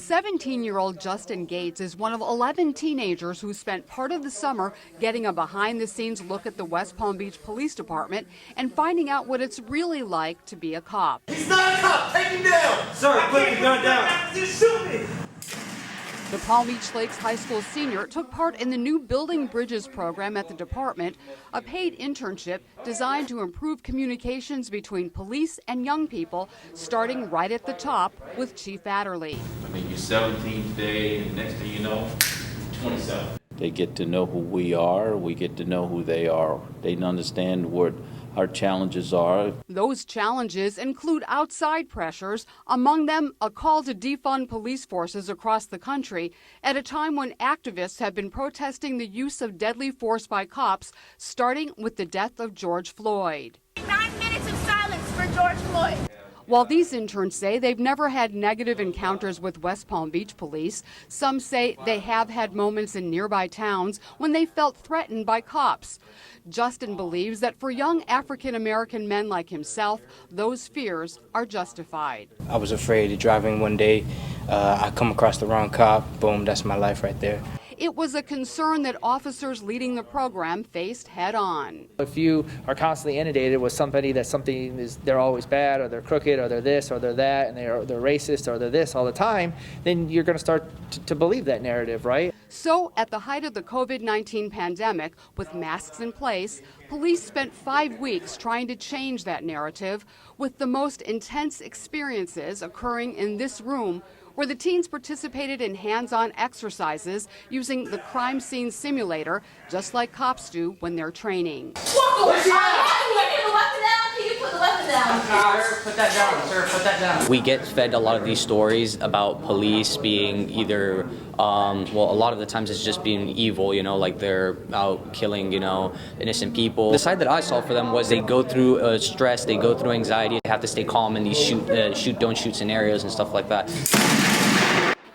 17-year-old Justin Gates is one of 11 teenagers who spent part of the summer getting a behind-the-scenes look at the West Palm Beach Police Department and finding out what it's really like to be a cop. He's not a cop! Take him down! Sir, put the gun down! Just shoot me! The Palm Beach Lakes High School senior took part in the new Building Bridges program at the department, a paid internship designed to improve communications between police and young people, starting right at the top with Chief Adderley. I mean, you're 17 today, and next thing you know, 27. They get to know who we are, we get to know who they are. They understand what our challenges are. Those challenges include outside pressures, among them a call to defund police forces across the country at a time when activists have been protesting the use of deadly force by cops, starting with the death of George Floyd. 9 minutes of silence for George Floyd. While these interns say they've never had negative encounters with West Palm Beach police, some say they have had moments in nearby towns when they felt threatened by cops. Justin believes that for young African-American men like himself, those fears are justified. I was afraid of driving one day. I come across the wrong cop. Boom, that's my life right there. It was a concern that officers leading the program faced head on. If you are constantly inundated with somebody that something is, they're always bad, or they're crooked, or they're this, or they're that, and they're racist, or they're this all the time, then you're going to start to believe that narrative, right? So at the height of the COVID-19 pandemic, with masks in place, police spent 5 weeks trying to change that narrative, with the most intense experiences occurring in this room, where the teens participated in hands-on exercises using the crime scene simulator, just like cops do when they're training. Walk away! Can you put the weapon down? Can you put the weapon down? Sir, put that down. Sir, put that down. We get fed a lot of these stories about police being either, well, a lot of the times it's just being evil, you know, like they're out killing, you know, innocent people. The side that I saw for them was they go through stress, they go through anxiety, they have to stay calm in these shoot, don't shoot scenarios and stuff like that.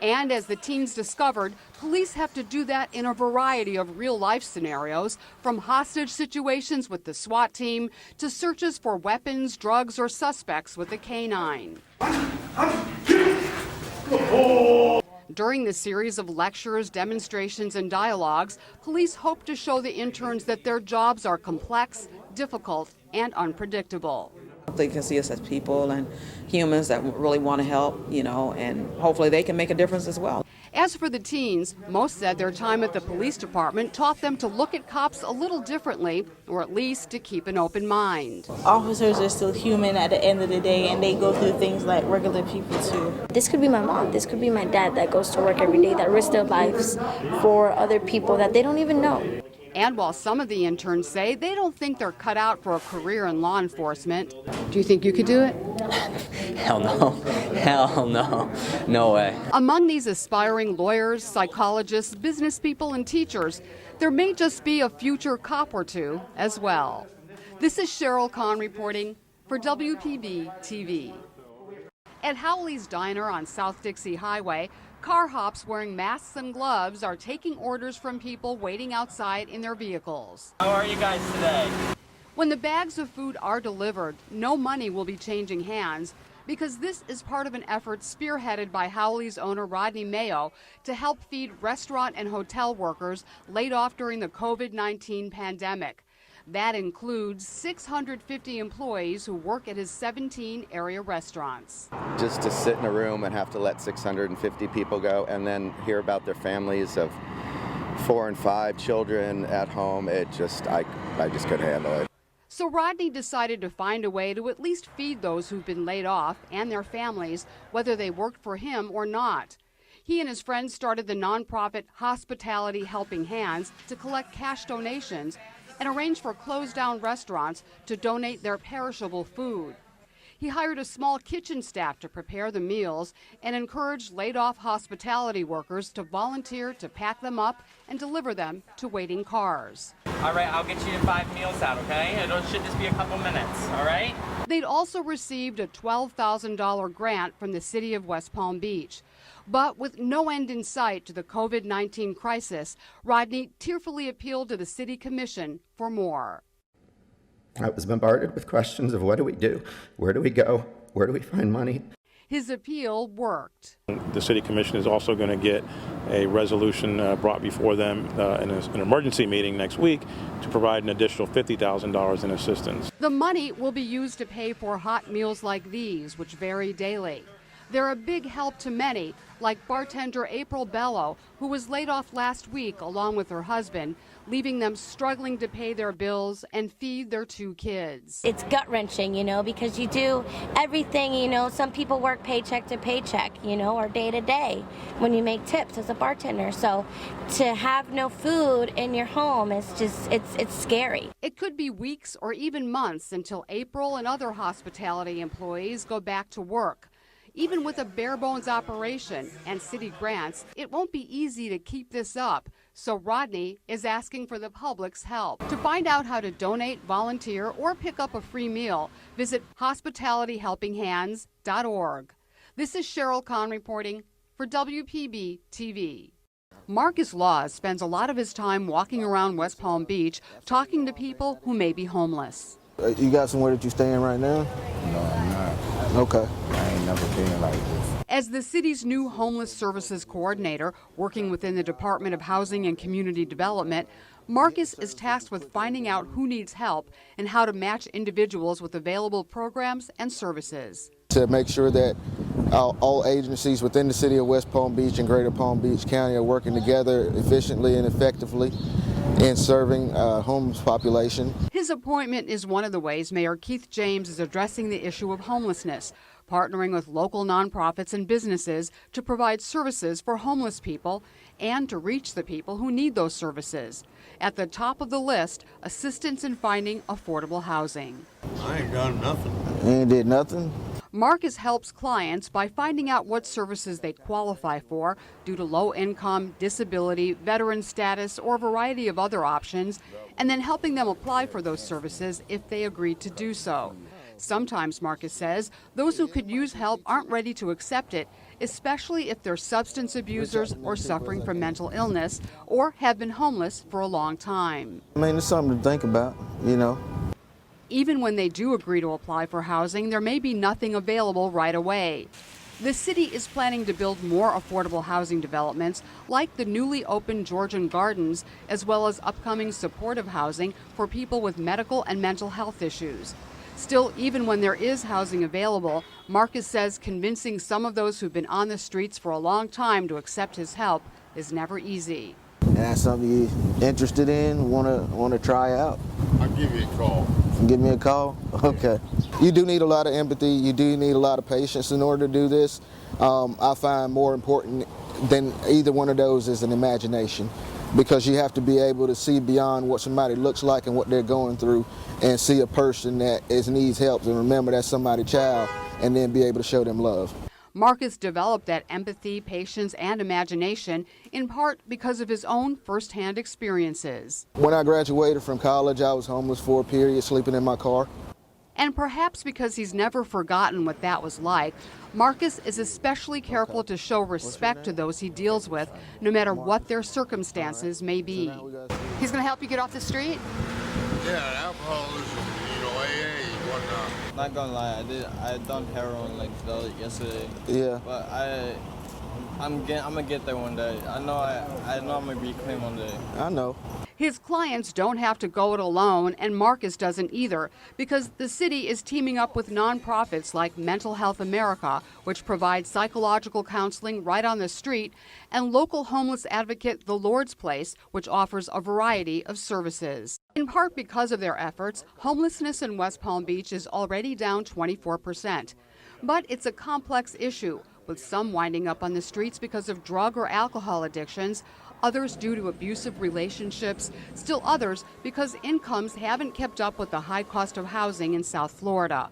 And as the teens discovered, police have to do that in a variety of real-life scenarios, from hostage situations with the SWAT team to searches for weapons, drugs, or suspects with a canine. During the series of lectures, demonstrations, and dialogues, police hope to show the interns that their jobs are complex, difficult, and unpredictable. They can see us as people and humans that really want to help, you know, and hopefully they can make a difference as well. As for the teens, most said their time at the police department taught them to look at cops a little differently, or at least to keep an open mind. Officers are still human at the end of the day, and they go through things like regular people too. This could be my mom, this could be my dad that goes to work every day, that risks their lives for other people that they don't even know. And while some of the interns say they don't think they're cut out for a career in law enforcement, do you think you could do it? Hell no. Hell no. No way. Among these aspiring lawyers, psychologists, business people, and teachers, there may just be a future cop or two as well. This is Sheryl Kahn reporting for WPB TV. At Howley's Diner on South Dixie Highway, car hops wearing masks and gloves are taking orders from people waiting outside in their vehicles. How are you guys today? When the bags of food are delivered, no money will be changing hands, because this is part of an effort spearheaded by Howley's owner Rodney Mayo to help feed restaurant and hotel workers laid off during the COVID-19 pandemic. That includes 650 employees who work at his 17 area restaurants. Just to sit in a room and have to let 650 people go and then hear about their families of 4 and 5 children at home, I just couldn't handle it. So Rodney decided to find a way to at least feed those who've been laid off and their families, whether they worked for him or not. He and his friends started the nonprofit Hospitality Helping Hands to collect cash donations and arrange for closed-down restaurants to donate their perishable food. He hired a small kitchen staff to prepare the meals and encouraged laid-off hospitality workers to volunteer to pack them up and deliver them to waiting cars. All right, I'll get you 5 meals out, okay? It should just be a couple minutes, all right? They'd also received a $12,000 grant from the city of West Palm Beach. But with no end in sight to the COVID-19 crisis, Rodney tearfully appealed to the city commission for more. I was bombarded with questions of what do we do? Where do we go? Where do we find money? His appeal worked. The City Commission is also going to get a resolution brought before them in an emergency meeting next week to provide an additional $50,000 in assistance. The money will be used to pay for hot meals like these, which vary daily. They're a big help to many, like bartender April Bello, who was laid off last week along with her husband, leaving them struggling to pay their bills and feed their 2 kids. It's gut-wrenching, because you do everything, some people work paycheck to paycheck, or day to day when you make tips as a bartender. So to have no food in your home is just, it's scary. It could be weeks or even months until April and other hospitality employees go back to work. Even with a bare-bones operation and city grants, it won't be easy to keep this up. So Rodney is asking for the public's help. To find out how to donate, volunteer, or pick up a free meal, visit hospitalityhelpinghands.org. This is Sheryl Kahn reporting for WPB TV. Marcus Laws spends a lot of his time walking around West Palm Beach talking to people who may be homeless. You got somewhere that you staying right now? No, I'm not. Okay. I ain't never been like this. As the city's new homeless services coordinator, working within the Department of Housing and Community Development, Marcus is tasked with finding out who needs help and how to match individuals with available programs and services. To make sure that all agencies within the city of West Palm Beach and Greater Palm Beach County are working together efficiently and effectively in serving homeless population. His appointment is one of the ways Mayor Keith James is addressing the issue of homelessness, partnering with local nonprofits and businesses to provide services for homeless people and to reach the people who need those services. At the top of the list, assistance in finding affordable housing. I ain't done nothing. You ain't did nothing? Marcus helps clients by finding out what services they qualify for due to low income, disability, veteran status, or a variety of other options, and then helping them apply for those services if they agree to do so. Sometimes, Marcus says, those who could use help aren't ready to accept it, especially if they're substance abusers or suffering from mental illness or have been homeless for a long time. I mean, it's something to think about, Even when they do agree to apply for housing, there may be nothing available right away. The city is planning to build more affordable housing developments like the newly opened Georgian Gardens, as well as upcoming supportive housing for people with medical and mental health issues. Still, even when there is housing available, Marcus says convincing some of those who've been on the streets for a long time to accept his help is never easy. And that's something you're interested in, want to try out? I'll give you a call. Give me a call? Okay. You do need a lot of empathy. You do need a lot of patience in order to do this. I find more important than either one of those is an imagination, because you have to be able to see beyond what somebody looks like and what they're going through and see a person that needs help and remember that's somebody's child and then be able to show them love. Marcus developed that empathy, patience, and imagination in part because of his own firsthand experiences. When I graduated from college, I was homeless for a period, sleeping in my car. And perhaps because he's never forgotten what that was like, Marcus is especially careful to show respect to those he deals with, no matter what their circumstances may be. He's going to help you get off the street? Yeah, alcoholism, AA, whatnot. Not gonna lie, I done heroin like yesterday. Yeah. But I'm gonna get there one day. I know I'm gonna be clean one day. I know. His clients don't have to go it alone, and Marcus doesn't either, because the city is teaming up with nonprofits like Mental Health America, which provides psychological counseling right on the street, and local homeless advocate The Lord's Place, which offers a variety of services. In part because of their efforts, homelessness in West Palm Beach is already down 24%. But it's a complex issue, with some winding up on the streets because of drug or alcohol addictions, others due to abusive relationships, still others because incomes haven't kept up with the high cost of housing in South Florida.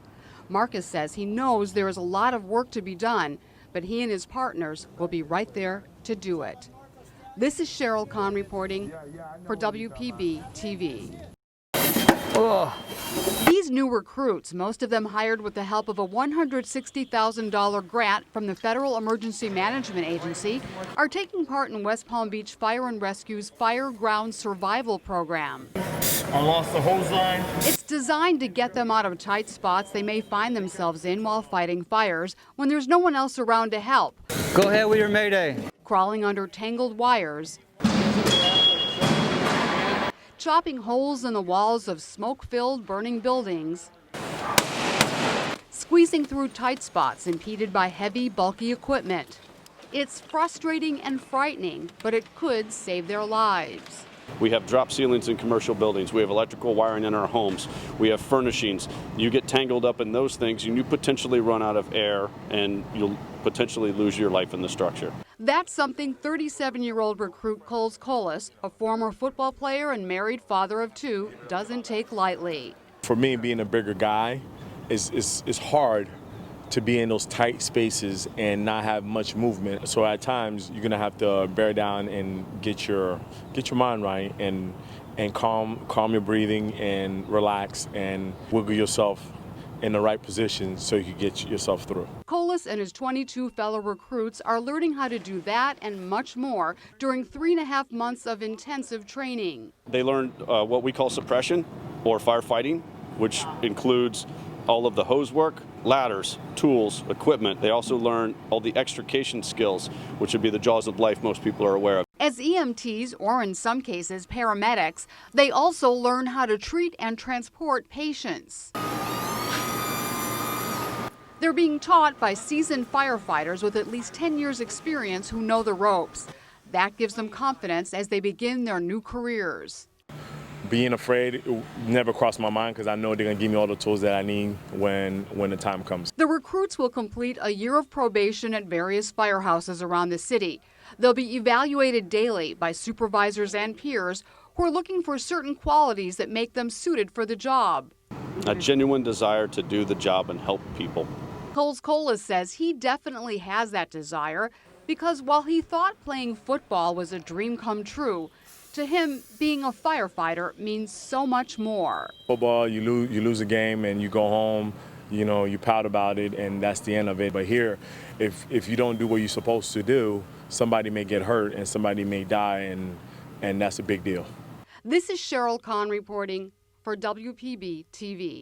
Marcus says he knows there is a lot of work to be done, but he and his partners will be right there to do it. This is Sheryl Kahn reporting for WPB TV. These new recruits, most of them hired with the help of a $160,000 grant from the Federal Emergency Management Agency, are taking part in West Palm Beach Fire and Rescue's Fire Ground Survival Program. I lost the hose line. It's designed to get them out of tight spots they may find themselves in while fighting fires when there's no one else around to help. Go ahead with your mayday. Crawling under tangled wires, chopping holes in the walls of smoke-filled burning buildings, squeezing through tight spots impeded by heavy, bulky equipment. It's frustrating and frightening, but it could save their lives. We have drop ceilings in commercial buildings. We have electrical wiring in our homes. We have furnishings. You get tangled up in those things and you potentially run out of air and you'll potentially lose your life in the structure. That's something 37-year-old recruit Coles Colas, a former football player and married father of two, doesn't take lightly. For me, being a bigger guy, it's hard to be in those tight spaces and not have much movement. So at times you're gonna have to bear down and get your mind right and calm your breathing and relax and wiggle yourself in the right position so you can get yourself through. Colas and his 22 fellow recruits are learning how to do that and much more during 3.5 months of intensive training. They learned what we call suppression or firefighting, which includes all of the hose work, ladders, tools, equipment. They also learn all the extrication skills, which would be the jaws of life most people are aware of. As EMTs, or in some cases paramedics, they also learn how to treat and transport patients. They're being taught by seasoned firefighters with at least 10 years experience who know the ropes. That gives them confidence as they begin their new careers. Being afraid it never crossed my mind because I know they're going to give me all the tools that I need when the time comes. The recruits will complete a year of probation at various firehouses around the city. They'll be evaluated daily by supervisors and peers who are looking for certain qualities that make them suited for the job. A genuine desire to do the job and help people. Coles Colas says he definitely has that desire because while he thought playing football was a dream come true, to him, being a firefighter means so much more. Football, you lose a game and you go home, you know, you pout about it and that's the end of it. But here, if you don't do what you're supposed to do, somebody may get hurt and somebody may die and that's a big deal. This is Sheryl Kahn reporting for WPB TV.